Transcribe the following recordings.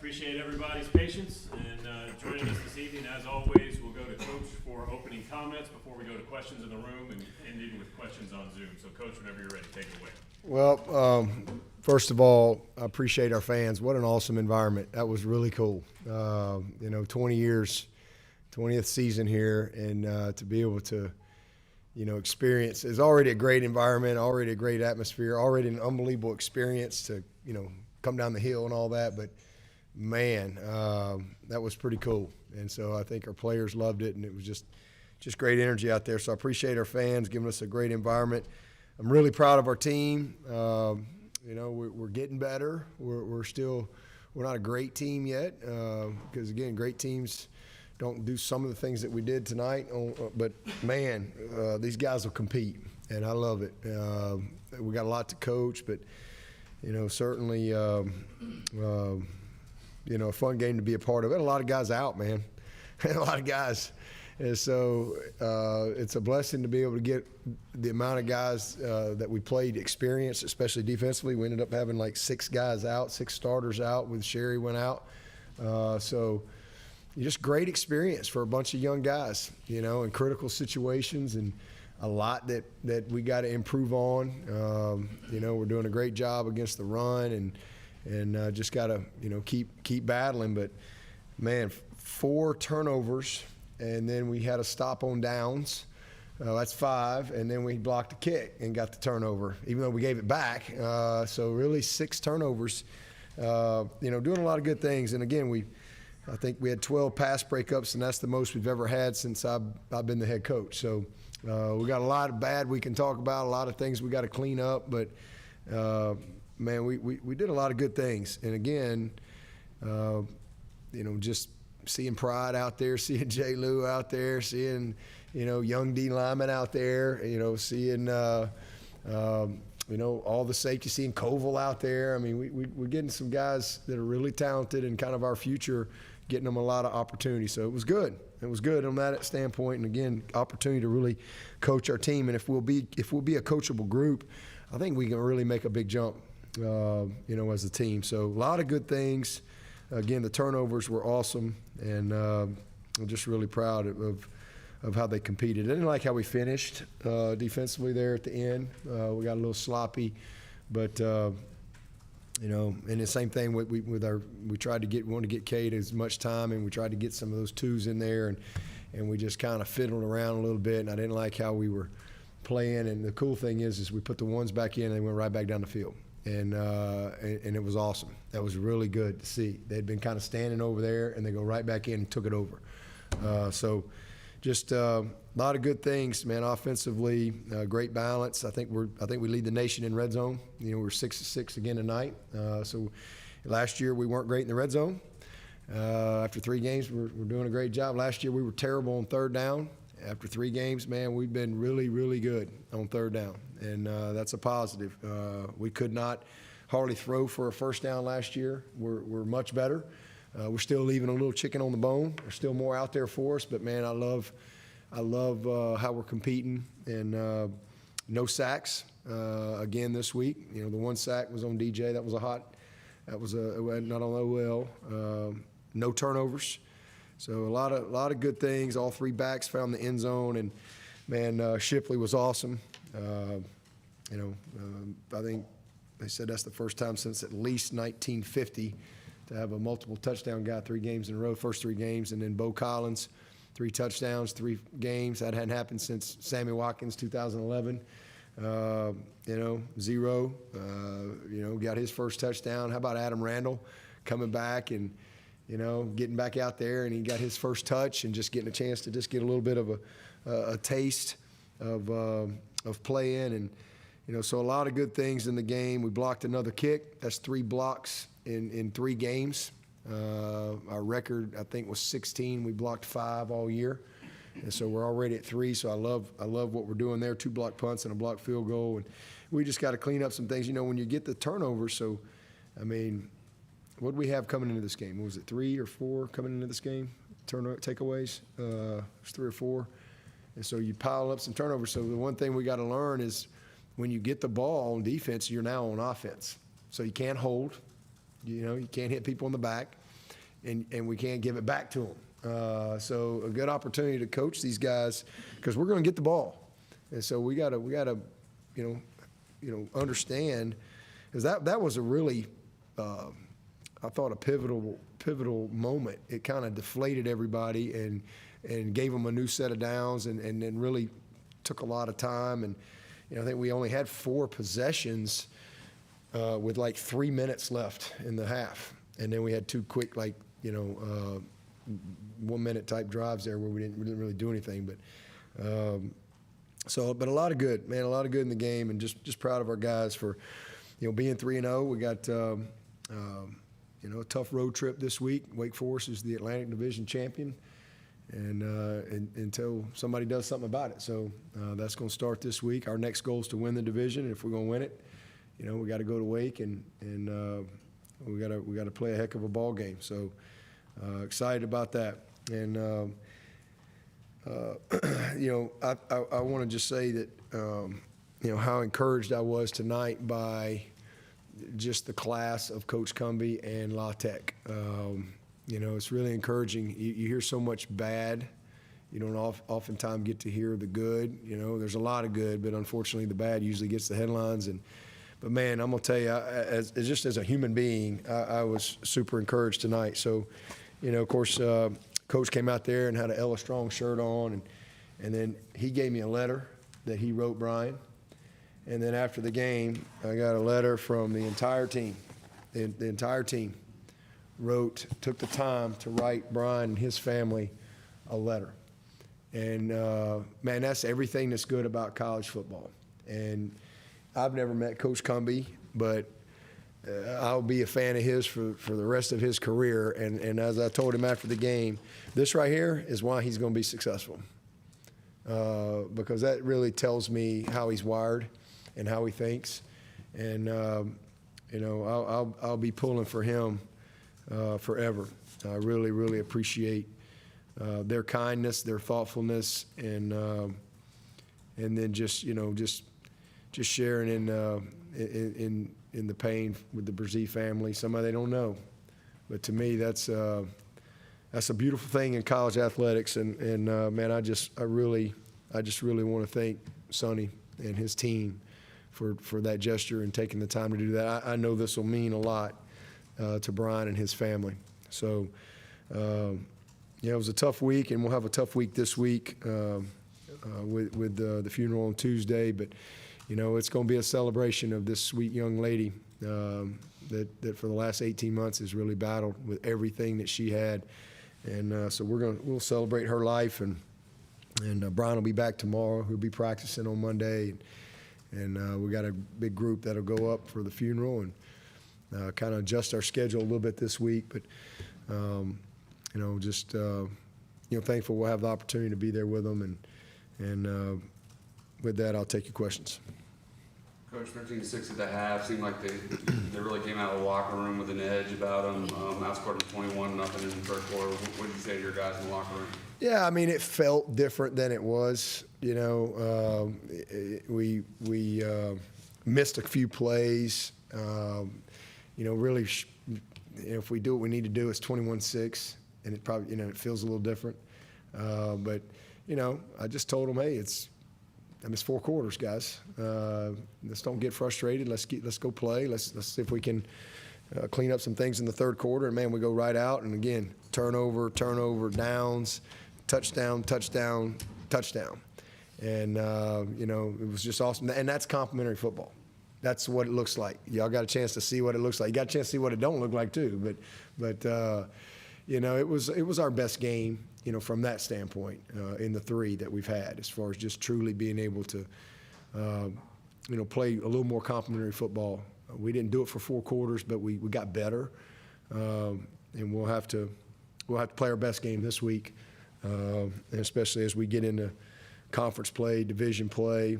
Appreciate everybody's patience and joining us this evening. As always, we'll go to Coach for opening comments before we go to questions in the room and ending with questions on Zoom. So, Coach, whenever you're ready, take it away. Well, first of all, I appreciate our fans. What an awesome environment. That was really cool. 20 years, 20th season here, and to be able to, experience is already a great environment, already a great atmosphere, already an unbelievable experience to, come down the hill and all that. But, man, that was pretty cool. And so I think our players loved it, and it was just great energy out there. So I appreciate our fans giving us a great environment. I'm really proud of our team. We're getting better. We're not a great team yet because, again, great teams don't do some of the things that we did tonight. But, man, these guys will compete, and I love it. We got a lot to coach, but, certainly a fun game to be a part of. And a lot of guys out, man. A lot of guys. And so it's a blessing to be able to get the amount of guys that we played experience, especially defensively. We ended up having like 6 guys out, 6 starters out with Sherry went out. So just great experience for a bunch of young guys, in critical situations, and a lot that we got to improve on. We're doing a great job against the run and just got to, keep battling. But, man, 4 turnovers. And then we had a stop on downs. That's 5. And then we blocked a kick and got the turnover, even though we gave it back. So really 6 turnovers, doing a lot of good things. And, again, I think we had 12 pass breakups, and that's the most we've ever had since I've been the head coach. So we got a lot of bad we can talk about, a lot of things we got to clean up. But, man, we did a lot of good things. And, again, just seeing Pride out there, seeing J. Lou out there, seeing, young D. Lyman out there, seeing, all the safety, seeing Koval out there. I mean, we're getting some guys that are really talented and kind of our future, getting them a lot of opportunity. So it was good. It was good on that standpoint. And, again, opportunity to really coach our team. And if we'll be a coachable group, I think we can really make a big jump, as a team. So a lot of good things. Again, the turnovers were awesome, and I'm just really proud of how they competed. I didn't like how we finished defensively there at the end. We got a little sloppy, but and the same thing we wanted to get Cade as much time, and we tried to get some of those 2s in there, and we just kind of fiddled around a little bit, and I didn't like how we were playing. And the cool thing is we put the 1s back in, and they went right back down the field. And it was awesome. That was really good to see. They'd been kind of standing over there, and they go right back in and took it over. So just a lot of good things, man. Offensively, great balance. I think we lead the nation in red zone. We're 6-6 again tonight. So last year we weren't great in the red zone. After 3 games, we're doing a great job. Last year we were terrible on 3rd down. After 3 games, man, we've been really, really good on 3rd down, and that's a positive. We could not hardly throw for a 1st down last year. We're much better. We're still leaving a little chicken on the bone. There's still more out there for us, but, man, I love how we're competing. And no sacks again this week. The 1 sack was on DJ. That was not on OL. No turnovers. So a lot of good things. All 3 backs found the end zone, and, man, Shipley was awesome. I think they said that's the first time since at least 1950 to have a multiple touchdown guy 3 games in a row, first 3 games. And then Bo Collins, 3 touchdowns, 3 games. That hadn't happened since Sammy Watkins, 2011. 0. Got his first touchdown. How about Adam Randall coming back and, getting back out there, and he got his first touch and just getting a chance to just get a little bit of a taste of playing. And, so a lot of good things in the game. We blocked another kick. That's 3 blocks in 3 games. Our record, I think, was 16. We blocked 5 all year. And so we're already at 3. So I love what we're doing there, 2 block punts and a block field goal. And we just got to clean up some things. When you get the turnover, so, I mean, what did we have coming into this game? Was it 3 or 4 coming into this game? Takeaways? It was 3 or 4. And so you pile up some turnovers. So the one thing we got to learn is when you get the ball on defense, you're now on offense. So you can't hold. You can't hit people in the back. and we can't give it back to them. So a good opportunity to coach these guys because we're going to get the ball, and so we gotta understand, because that was a really I thought a pivotal moment. It kind of deflated everybody and gave them a new set of downs and then really took a lot of time. And I think we only had 4 possessions with like 3 minutes left in the half, and then we had 2 quick 1 minute type drives there where we didn't really do anything. But but a lot of good, man, a lot of good in the game, and just proud of our guys for being 3-0. We got a tough road trip this week. Wake Forest is the Atlantic Division champion, and until somebody does something about it. So that's going to start this week. Our next goal is to win the division, and if we're going to win it, we got to go to Wake, and we got to play a heck of a ball game. So excited about that. And I want to just say that how encouraged I was tonight by just the class of Coach Cumbie and La Tech. It's really encouraging. You hear so much bad. You don't oftentimes get to hear the good. There's a lot of good, but unfortunately the bad usually gets the headlines. But man, I'm gonna tell you, as a human being, I was super encouraged tonight. So, of course, Coach came out there and had an Ella Strong shirt on, and then he gave me a letter that he wrote Brian. And then after the game, I got a letter from the entire team. The entire team took the time to write Brian and his family a letter. And, man, that's everything that's good about college football. And I've never met Coach Cumbie, but I'll be a fan of his for the rest of his career. And as I told him after the game, this right here is why he's going to be successful. Because that really tells me how he's wired and how he thinks. And, I'll be pulling for him forever. I really, really appreciate their kindness, their thoughtfulness, and then just sharing in the pain with the Brzee family. Somebody they don't know, but to me that's a beautiful thing in college athletics. And man, I just really want to thank Sonny and his team for that gesture and taking the time to do that. I know this will mean a lot to Brian and his family. So, it was a tough week, and we'll have a tough week this week with the funeral on Tuesday. But, it's going to be a celebration of this sweet young lady that for the last 18 months has really battled with everything that she had. And so we'll celebrate her life, and Brian will be back tomorrow. He'll be practicing on Monday. And we got a big group that'll go up for the funeral and kind of adjust our schedule a little bit this week. But, thankful we'll have the opportunity to be there with them. And with that, I'll take your questions. Coach, 13-6 at the half. Seemed like they really came out of the locker room with an edge about them. Outscored them 21-0 in the third quarter. What did you say to your guys in the locker room? Yeah, I mean, it felt different than it was. We missed a few plays. Really, if we do what we need to do, it's 21-6, and it probably, it feels a little different. But I just told them, hey, it's 4 quarters, guys. Let's don't get frustrated. Let's go play. Let's see if we can clean up some things in the third quarter. And man, we go right out. And again, turnover, downs, touchdown. And it was just awesome. And that's complimentary football. That's what it looks like. Y'all got a chance to see what it looks like. You got a chance to see what it don't look like too. But it was our best game, from that standpoint, in the 3 that we've had, as far as just truly being able to, play a little more complimentary football. We didn't do it for 4 quarters, but we got better, and we'll have to play our best game this week, and especially as we get into conference play, division play.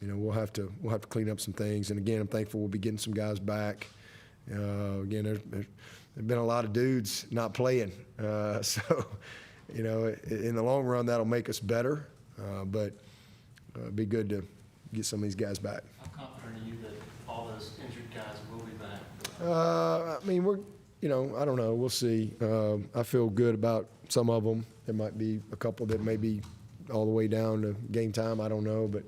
We'll have to clean up some things. And again, I'm thankful we'll be getting some guys back. Again, there've been a lot of dudes not playing, so in the long run that'll make us better. But it'd be good to get some of these guys back. How confident are you that all those injured guys will be back? I mean, I don't know. We'll see. I feel good about some of them. There might be a couple that may be all the way down to game time. I don't know, but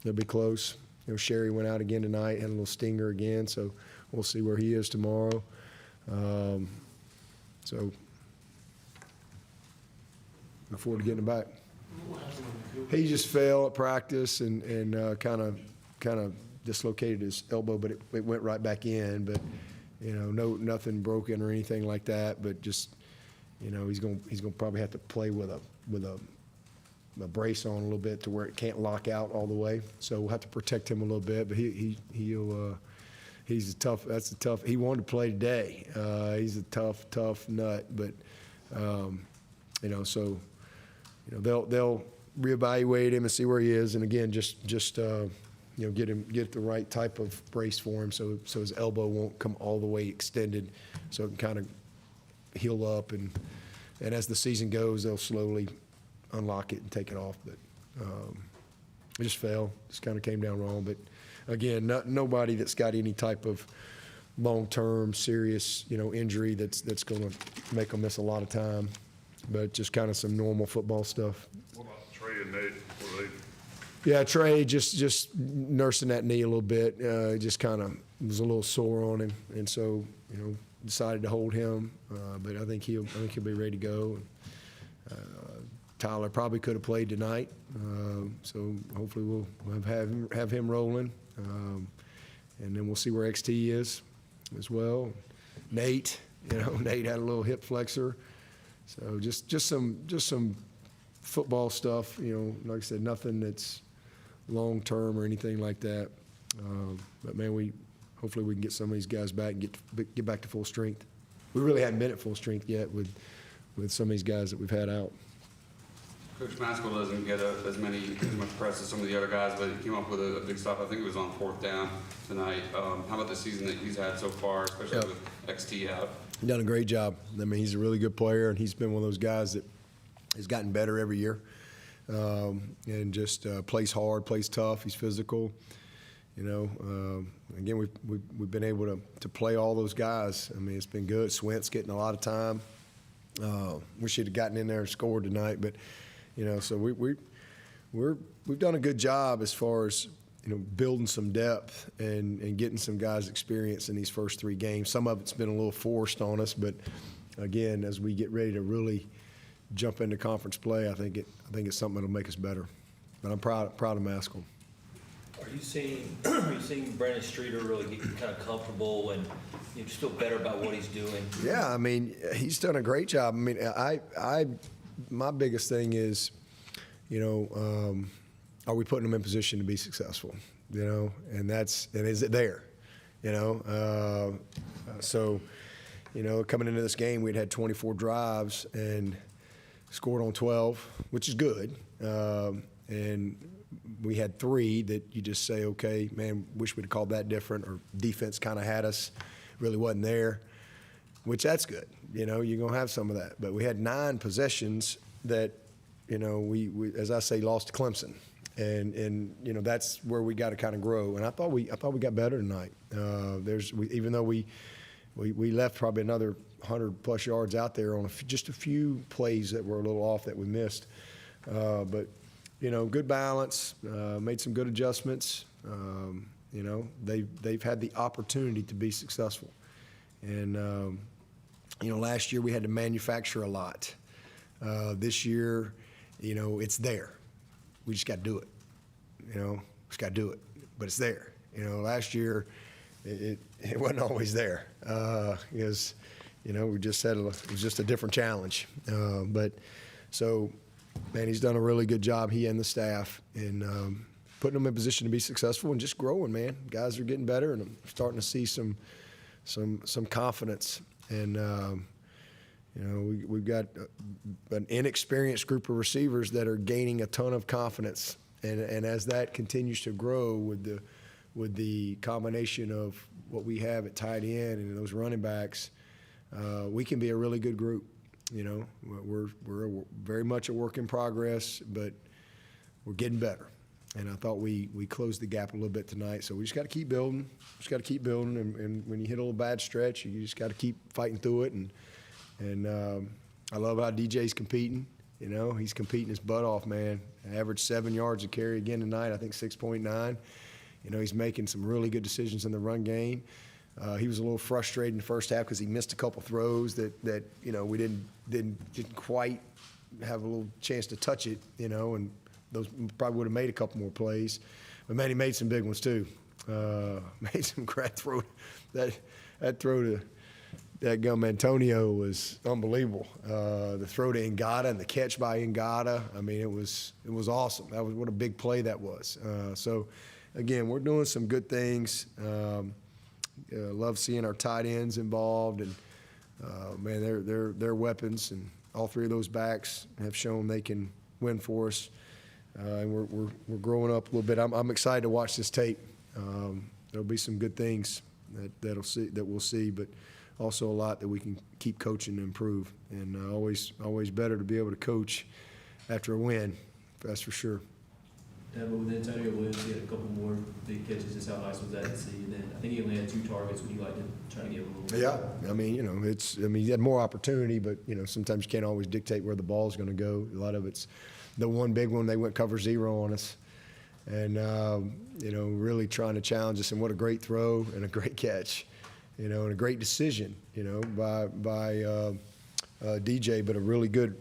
they'll be close. Sherry went out again tonight, had a little stinger again, so we'll see where he is tomorrow. So look forward to getting him back. He just fell at practice and kind of dislocated his elbow, but it went right back in. But nothing broken or anything like that. But just he's going to probably have to play with a brace on a little bit to where it can't lock out all the way. So we'll have to protect him a little bit. But he's a tough. That's a tough. He wanted to play today. He's a tough nut. But so they'll reevaluate him and see where he is. And again, just get the right type of brace for him so his elbow won't come all the way extended, so it can kind of heal up. And as the season goes, they'll slowly unlock it and take it off. But it just fell. Just kind of came down wrong. But again, nobody that's got any type of long-term serious injury that's going to make them miss a lot of time. But just kind of some normal football stuff. What about Trey and Nate? Yeah, Trey just nursing that knee a little bit. Just kind of was a little sore on him, and so decided to hold him. But I think he'll be ready to go. Tyler probably could have played tonight, so hopefully we'll have him rolling, and then we'll see where XT is as well. Nate, Nate had a little hip flexor, so just some football stuff. Like I said, nothing that's long term or anything like that. But man, hopefully we can get some of these guys back and get back to full strength. We really haven't been at full strength yet with some of these guys that we've had out. Coach Maskell doesn't get as much press as some of the other guys, but he came up with a big stop. I think it was on 4th down tonight. How about the season that he's had so far, especially with XT out? He's done a great job. I mean, he's a really good player, and he's been one of those guys that has gotten better every year, and just plays hard, plays tough. He's physical. Again, we've been able to play all those guys. I mean, it's been good. Swint's getting a lot of time. Wish he'd have gotten in there and scored tonight, but so we've done a good job as far as building some depth and getting some guys experience in these first 3 games. Some of it's been a little forced on us, but again, as we get ready to really jump into conference play, I think it's something that'll make us better. But I'm proud of Maskell. Are you seeing Brandon Streeter really get kind of comfortable and you just feel better about what he's doing? Yeah, I mean, he's done a great job. I mean, my biggest thing is, are we putting him in position to be successful? And is it there? So, coming into this game, we'd had 24 drives and scored on 12, which is good. And we had 3 that you just say, okay, man, wish we'd have called that different, or defense kind of had us, really wasn't there, which that's good. You're going to have some of that. But we had 9 possessions that, we as I say, lost to Clemson. And that's where we got to kind of grow. And I thought we got better tonight. Even though we left probably another 100+ yards out there on just a few plays that were a little off that we missed. But good balance, made some good adjustments. They've had the opportunity to be successful. And, last year we had to manufacture a lot. This year, it's there. We just got to do it. Just got to do it. But it's there. Last year it wasn't always there. Because, we just said it was just a different challenge. But so, man, he's done a really good job, he and the staff, in putting them in position to be successful and just growing, man. Guys are getting better, and I'm starting to see some confidence. And, we've got an inexperienced group of receivers that are gaining a ton of confidence. And as that continues to grow with the combination of what we have at tight end and those running backs, we can be a really good group. We're very much a work in progress, but we're getting better. I thought we closed the gap a little bit tonight. So we just got to keep building. And when you hit a little bad stretch, you just got to keep fighting through it. And I love how DJ's competing. You know, he's competing his butt off, man. Averaged 7 yards a carry again tonight. I think 6.9. You know, he's making some really good decisions in the run game. He was a little frustrated in the first half because he missed a couple throws that you know we didn't quite have a little chance to touch it. You know, and those probably would have made a couple more plays. But man, he made some big ones too. Made some great throw. That throw to that gum Antonio was unbelievable. The throw to Ngata and the catch by Ngata. I mean, it was awesome. That was what a big play that was. So, again, we're doing some good things. Love seeing our tight ends involved, and man, they're weapons, and all three of those backs have shown they can win for us. And we're growing up a little bit. I'm excited to watch this tape. There'll be some good things that we'll see, but also a lot that we can keep coaching and improve. And always better to be able to coach after a win. That's for sure. Dabo, with Antonio Williams, he had a couple more big catches. Just how nice was that to see? And then I think he only had 2 targets when he liked to try to give a little. Yeah, I mean, you know, he had more opportunity, but you know, sometimes you can't always dictate where the ball's going to go. A lot of it's the one big one they went cover 0 on us, and you know, really trying to challenge us. And what a great throw and a great catch, you know, and a great decision, you know, by DJ, but a really good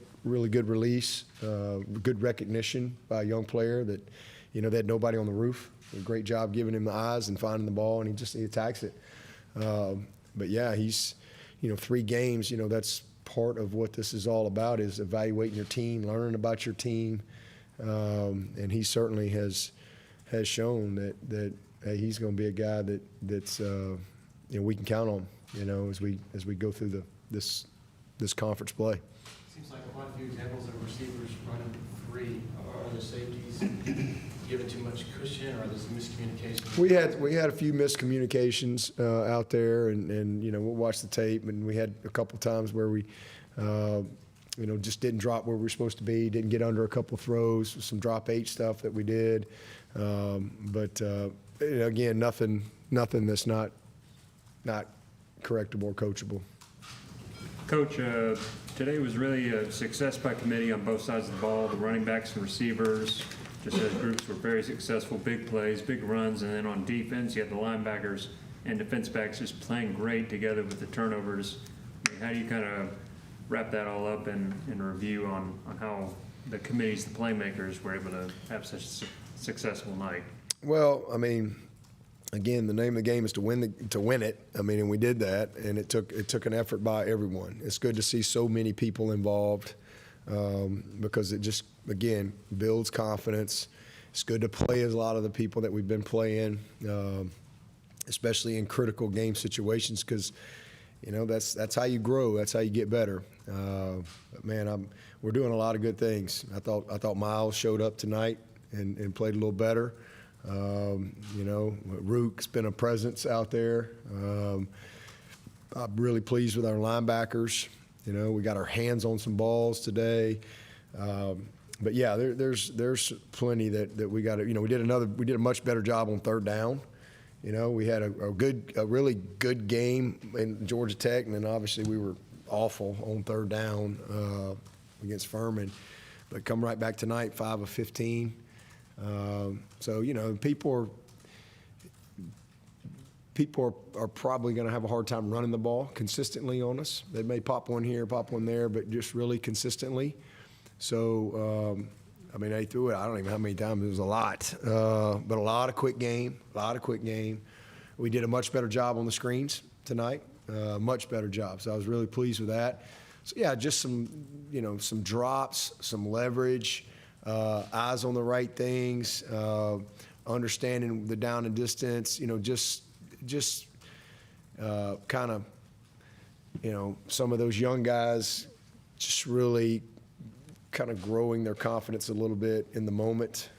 release, good recognition by a young player that, you know, they had nobody on the roof. A great job giving him the eyes and finding the ball, and he attacks it. But yeah, he's, you know, 3 games, you know, that's part of what this is all about, is evaluating your team, learning about your team. And he certainly has shown that hey, he's going to be a guy that's you know, we can count on, you know, as we go through this conference play. Seems like quite a few examples of receivers running free. Are the safeties given too much cushion, or are there some miscommunication? We had a few miscommunications out there, and you know, we'll watch the tape, and we had a couple times where we you know, just didn't drop where we were supposed to be, didn't get under a couple throws, some drop 8 stuff that we did. But you know, again, nothing that's not correctable or coachable. Coach, today was really a success by committee on both sides of the ball. The running backs and receivers, just as groups, were very successful. Big plays, big runs, and then on defense, you had the linebackers and defense backs just playing great together with the turnovers. I mean, how do you kind of wrap that all up in a review on how the committees, the playmakers, were able to have such a successful night? Well, I mean, again, the name of the game is to win it. I mean, and we did that, and it took an effort by everyone. It's good to see so many people involved because it just, again, builds confidence. It's good to play as a lot of the people that we've been playing, especially in critical game situations, because you know that's how you grow. That's how you get better. But man, we're doing a lot of good things. I thought Miles showed up tonight and played a little better. You know, Rook's been a presence out there. I'm really pleased with our linebackers. You know, we got our hands on some balls today. But yeah, there's plenty that we got to. You know, we did a much better job on 3rd down. You know, we had a really good game in Georgia Tech, and then obviously we were awful on 3rd down against Furman. But come right back tonight, 5 of 15. So, you know, people are probably going to have a hard time running the ball consistently on us. They may pop one here, pop one there, but just really consistently. So, I mean, they threw it, I don't even know how many times. It was a lot, but a lot of quick game. We did a much better job on the screens tonight, much better job. So I was really pleased with that. So, yeah, just some drops, some leverage, eyes on the right things, understanding the down and distance, you know, just kind of, you know, some of those young guys just really kind of growing their confidence a little bit in the moment.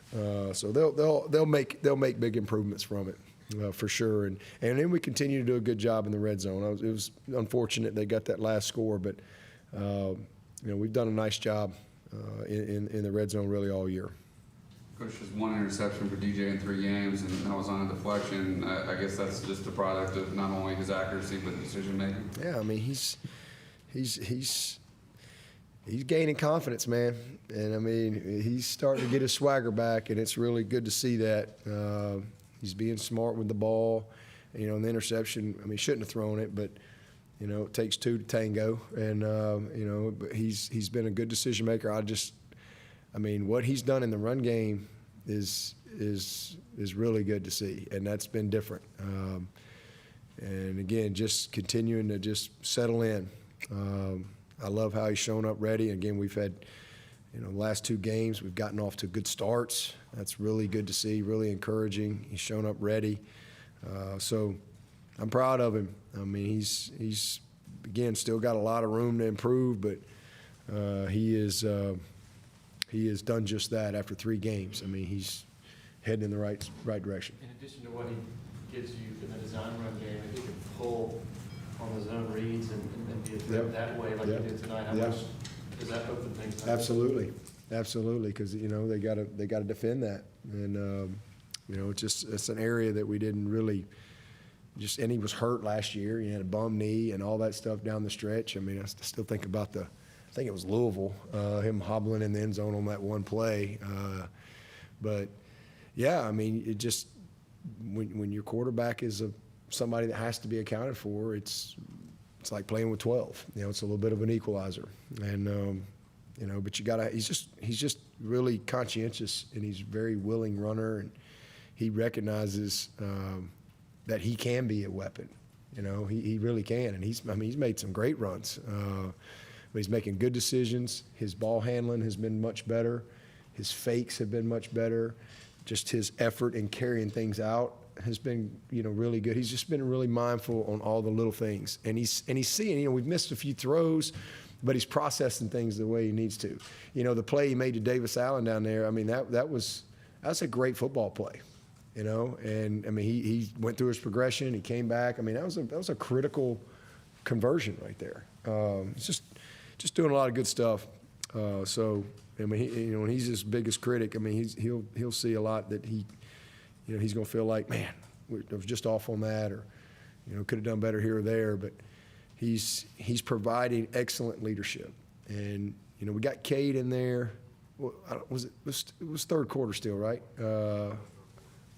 So they'll make big improvements from it for sure. And then we continue to do a good job in the red zone. It was unfortunate they got that last score, but you know, we've done a nice job in the red zone really all year. Coach, just one interception for DJ in 3 games, and that was on a deflection. I guess that's just a product of not only his accuracy but decision making. Yeah, I mean he's gaining confidence, man, and I mean he's starting to get his swagger back, and it's really good to see that. He's being smart with the ball, you know. And the interception, I mean, he shouldn't have thrown it, but you know, it takes 2 to tango, and you know, but he's been a good decision maker. I mean, what he's done in the run game is really good to see, and that's been different. And again, just continuing to just settle in. I love how he's shown up ready. Again, we've had, you know, the last 2 games we've gotten off to good starts. That's really good to see, really encouraging. He's shown up ready. So I'm proud of him. I mean, he's again still got a lot of room to improve, but he has done just that after 3 games. I mean, he's heading in the right direction. In addition to what he gives you in the design run game, if he can pull on the zone reads and be a threat Yep. that way like Yep. he did tonight, how Yep. much does that open things up? Absolutely, because you know they got to defend that, and you know it's an area that we didn't really just. And he was hurt last year. He had a bum knee and all that stuff down the stretch. I mean, I still think about I think it was Louisville, him hobbling in the end zone on that one play. But yeah, I mean, it just when your quarterback is somebody that has to be accounted for, it's like playing with 12. You know, it's a little bit of an equalizer, and you know, but you gotta. He's just really conscientious, and he's a very willing runner, and he recognizes that he can be a weapon. You know, he really can, and he's made some great runs, but he's making good decisions. His ball handling has been much better. His fakes have been much better. Just his effort in carrying things out has been, you know, really good. He's just been really mindful on all the little things, and he's seeing. You know, we've missed a few throws, but he's processing things the way he needs to. You know, the play he made to Davis Allen down there. I mean, that's a great football play. You know, and I mean, he went through his progression. He came back. I mean, that was a critical conversion right there. It's just doing a lot of good stuff. So I mean, you know, when he's his biggest critic, I mean, he'll see a lot that you know, he's going to feel like, man, I was just off on that, or you know, could have done better here or there. But he's providing excellent leadership, and you know, we got Cade in there. Well, it was third quarter still, right?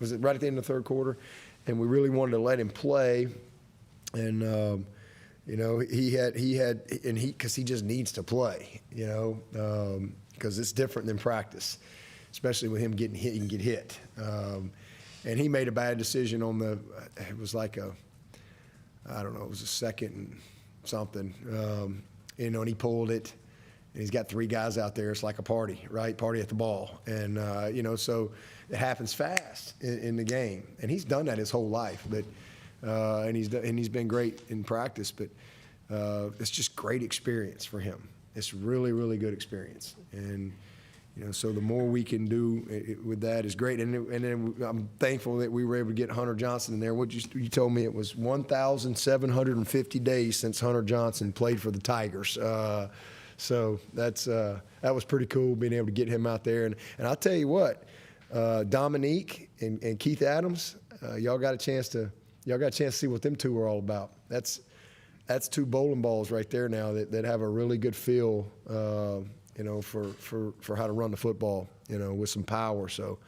Was it right at the end of the third quarter? And we really wanted to let him play, and you know, because he just needs to play, you know, because it's different than practice, especially with him getting hit. He can get hit, and he made a bad decision on it was like I don't know, it was a second and something, you know, and he pulled it. And he's got 3 guys out there. It's like a party, right? Party at the ball. And, you know, so it happens fast in the game. And he's done that his whole life. But and he's been great in practice. But it's just great experience for him. It's really, really good experience. And, you know, so the more we can do with that is great. And then I'm thankful that we were able to get Hunter Johnson in there. What you told me it was 1,750 days since Hunter Johnson played for the Tigers. So that was pretty cool being able to get him out there. And I'll tell you what, Dominique and Keith Adams, y'all got a chance to see what them 2 are all about. That's 2 bowling balls right there now that have a really good feel, you know, for how to run the football, you know, with some power. So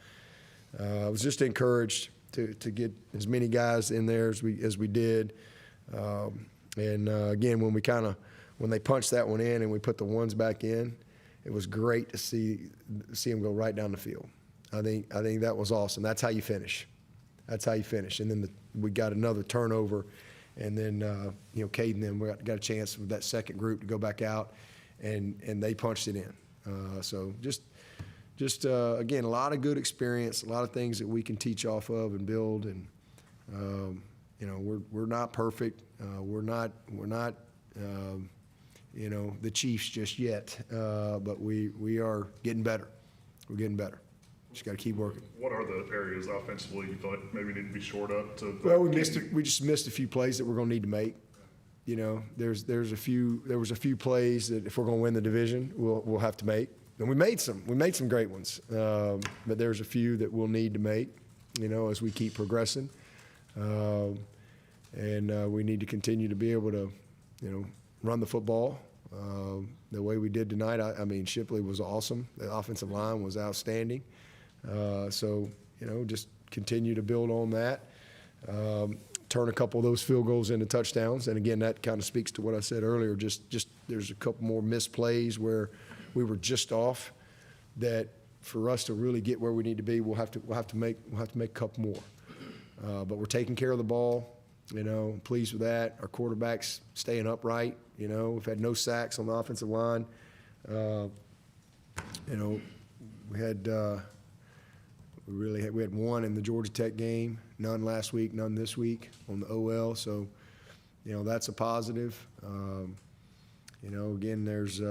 I was just encouraged to get as many guys in there as we did. And again, when they punched that one in and we put the ones back in, it was great to see them go right down the field. I think that was awesome. That's how you finish. And then we got another turnover, and then you know, Cade and them got a chance with that second group to go back out, and they punched it in. So just again, a lot of good experience, a lot of things that we can teach off of and build. And you know, we're not perfect. We're not. You know, the Chiefs just yet, but we are getting better. We're getting better. Just got to keep working. What are the areas offensively you feel like maybe need to be shored up to? Well, we just missed a few plays that we're going to need to make. You know, there was a few plays that if we're going to win the division, we'll have to make. And we made some great ones, but there's a few that we'll need to make, as we keep progressing. And we need to continue to be able to, run the football the way we did tonight. I mean, Shipley was awesome. The offensive line was outstanding. So, just continue to build on that. Turn a couple of those field goals into touchdowns. And again, that kind of speaks to what I said earlier. Just there's a couple more missed plays where we were just off that for us to really get where we need to be, we'll have to make a couple more. But we're taking care of the ball. Pleased with that. Our quarterback's staying upright. We've had no sacks on the offensive line. We had one in the Georgia Tech game, none last week, none this week on the OL. So, that's a positive. Again, there's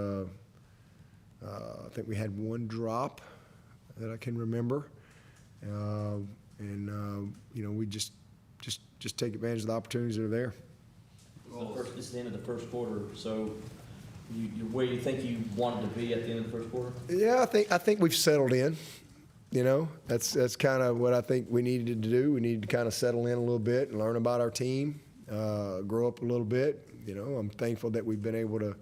I think we had one drop that I can remember, we just take advantage of the opportunities that are there. This is the end of the first quarter, so where do you think you wanted to be at the end of the first quarter? Yeah, I think we've settled in. That's kind of what I think we needed to do. We needed to kind of settle in a little bit and learn about our team, grow up a little bit. I'm thankful that we've been able to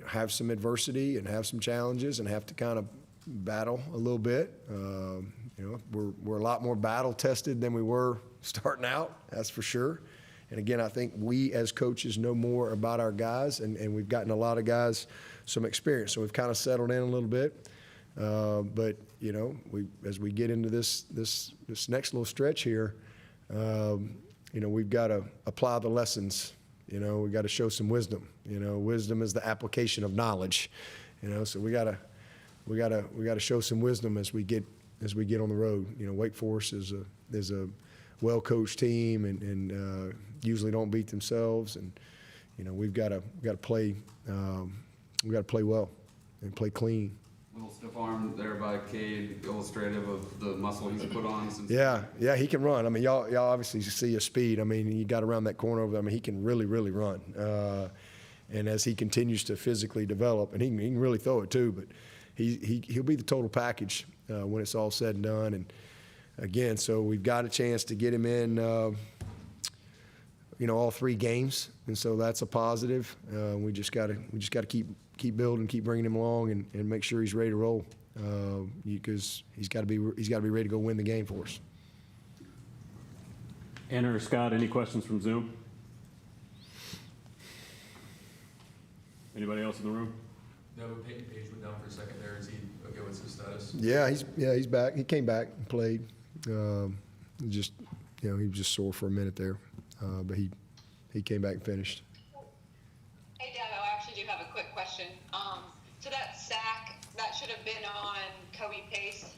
have some adversity and have some challenges and have to kind of battle a little bit. We're a lot more battle tested than we were starting out, that's for sure. And again, I think we as coaches know more about our guys, and we've gotten a lot of guys some experience. So we've kind of settled in a little bit. But as we get into this next little stretch here, we've got to apply the lessons. We've got to show some wisdom. Wisdom is the application of knowledge. So we got to show some wisdom as we get on the road. Wake Forest is a well-coached team and usually don't beat themselves, and we've got to play well and play clean. Little stiff arm there by Cade, illustrative of the muscle he's put on since. Yeah, he can run. I mean, y'all obviously see his speed. I mean, he got around that corner over there. I mean, he can really, really run. And as he continues to physically develop, and he can really throw it too, but he'll be the total package when it's all said and done. And again, so we've got a chance to get him in, all 3 games, and so that's a positive. We just got to keep building, keep bringing him along, and make sure he's ready to roll, because he's got to be ready to go win the game for us. Anna or Scott, any questions from Zoom? Anybody else in the room? No, Page went down for a second there. Is he okay? What's his status? Yeah, he's back. He came back and played. He was just sore for a minute there, but he came back and finished. Hey, Dabo, I actually do have a quick question. So that sack, that should have been on Kobe Pace.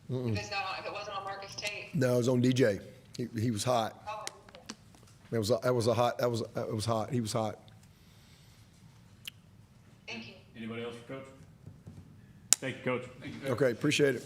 If it wasn't on Marcus Tate. No, it was on DJ. He was hot. Oh, It was hot. He was hot. thank you. Anybody else for Coach? Thank you, Coach. Okay, appreciate it.